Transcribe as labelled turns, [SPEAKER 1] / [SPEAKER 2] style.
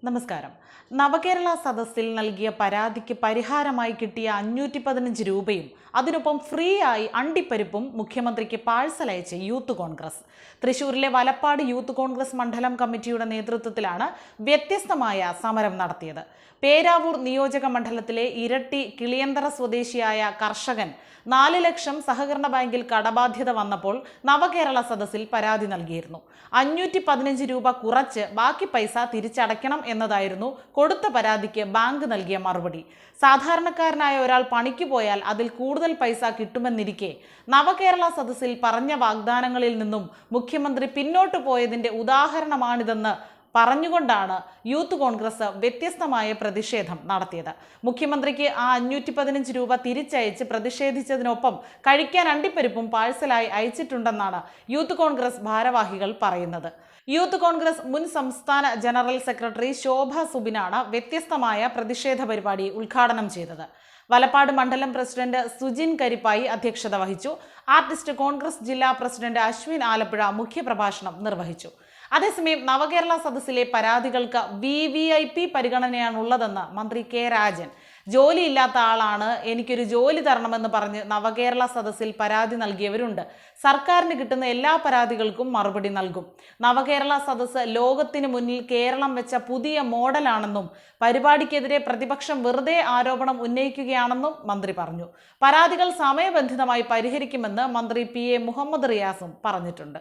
[SPEAKER 1] നമസ്കാരം. നവകേരള സദസ്സിൽ നൽകിയ പരാതിക്ക് പരിഹാരമായി കിട്ടിയ 515 രൂപയും അതിനൊപ്പം ഫ്രീ ആയി അണ്ടിപ്പരിപ്പും മുഖ്യമന്ത്രിക്ക് പാഴ്സൽ അയച്ച് യൂത്ത് കോൺഗ്രസ്. തൃശൂരിലെ വലപ്പാട് യൂത്ത് കോൺഗ്രസ് മണ്ഡലം കമ്മിറ്റിയുടെ നേതൃത്വത്തിലാണ് വ്യത്യസ്തമായ സമരം നടത്തിയത്. പേരാവൂർ നിയോജക മണ്ഡലത്തിലെ ഇരട്ടി കിളിയന്തറ സ്വദേശിയായ കർഷകൻ 4 ലക്ഷം സഹകരണ ബാങ്കിൽ കടബാധ്യത വന്നപ്പോൾ നവകേരള സദസ്സിൽ പരാതി നൽകിയിരുന്നു. 515 രൂപ കുറച്ച് ബാക്കി പൈസ തിരിച്ചടയ്ക്കണം എന്നതായിരുന്നു കൊടുത്ത പരാതിക്ക് ബാങ്ക് നൽകിയ മറുപടി. സാധാരണക്കാരനായ ഒരാൾ പണിക്ക് പോയാൽ അതിൽ കൂടുതൽ പൈസ കിട്ടുമെന്നിരിക്കെ നവകേരള സദസ്സിൽ പറഞ്ഞ വാഗ്ദാനങ്ങളിൽ നിന്നും മുഖ്യമന്ത്രി പിന്നോട്ടു പോയതിന്റെ ഉദാഹരണമാണിതെന്ന് പറഞ്ഞുകൊണ്ടാണ് യൂത്ത് കോൺഗ്രസ് വ്യത്യസ്തമായ പ്രതിഷേധം നടത്തിയത്. മുഖ്യമന്ത്രിക്ക് ആ 515 രൂപ തിരിച്ചയച്ച് പ്രതിഷേധിച്ചതിനൊപ്പം കഴിക്കാൻ അണ്ടിപ്പരിപ്പും പാഴ്സലായി അയച്ചിട്ടുണ്ടെന്നാണ് യൂത്ത് കോൺഗ്രസ് ഭാരവാഹികൾ പറയുന്നത്. യൂത്ത് കോൺഗ്രസ് മുൻ സംസ്ഥാന ജനറൽ സെക്രട്ടറി ശോഭ സുബിനാണ് വ്യത്യസ്തമായ പ്രതിഷേധ പരിപാടി ഉദ്ഘാടനം ചെയ്തത്. വലപ്പാട് മണ്ഡലം പ്രസിഡന്റ് സുജിൻ കരിപ്പായി അധ്യക്ഷത വഹിച്ചു. ആർട്ടിസ്റ്റ് കോൺഗ്രസ് ജില്ലാ പ്രസിഡന്റ് അശ്വിൻ ആലപ്പുഴ മുഖ്യപ്രഭാഷണം നിർവഹിച്ചു. അതേസമയം നവകേരള സദസ്സിലെ പരാതികൾക്ക് VVIP പരിഗണനയാണുള്ളതെന്ന് മന്ത്രി കെ രാജൻ. ജോലിയില്ലാത്ത ആളാണ്, എനിക്കൊരു ജോലി തരണമെന്ന് പറഞ്ഞ് നവകേരള സദസ്സിൽ പരാതി നൽകിയവരുണ്ട്. സർക്കാരിന് കിട്ടുന്ന എല്ലാ പരാതികൾക്കും മറുപടി നൽകും. നവകേരള സദസ്സ് ലോകത്തിന് മുന്നിൽ കേരളം വെച്ച പുതിയ മോഡലാണെന്നും പരിപാടിക്കെതിരെ പ്രതിപക്ഷം വെറുതെ ആരോപണം ഉന്നയിക്കുകയാണെന്നും മന്ത്രി പറഞ്ഞു. പരാതികൾ സമയബന്ധിതമായി പരിഹരിക്കുമെന്ന് മന്ത്രി PA മുഹമ്മദ് റിയാസും പറഞ്ഞിട്ടുണ്ട്.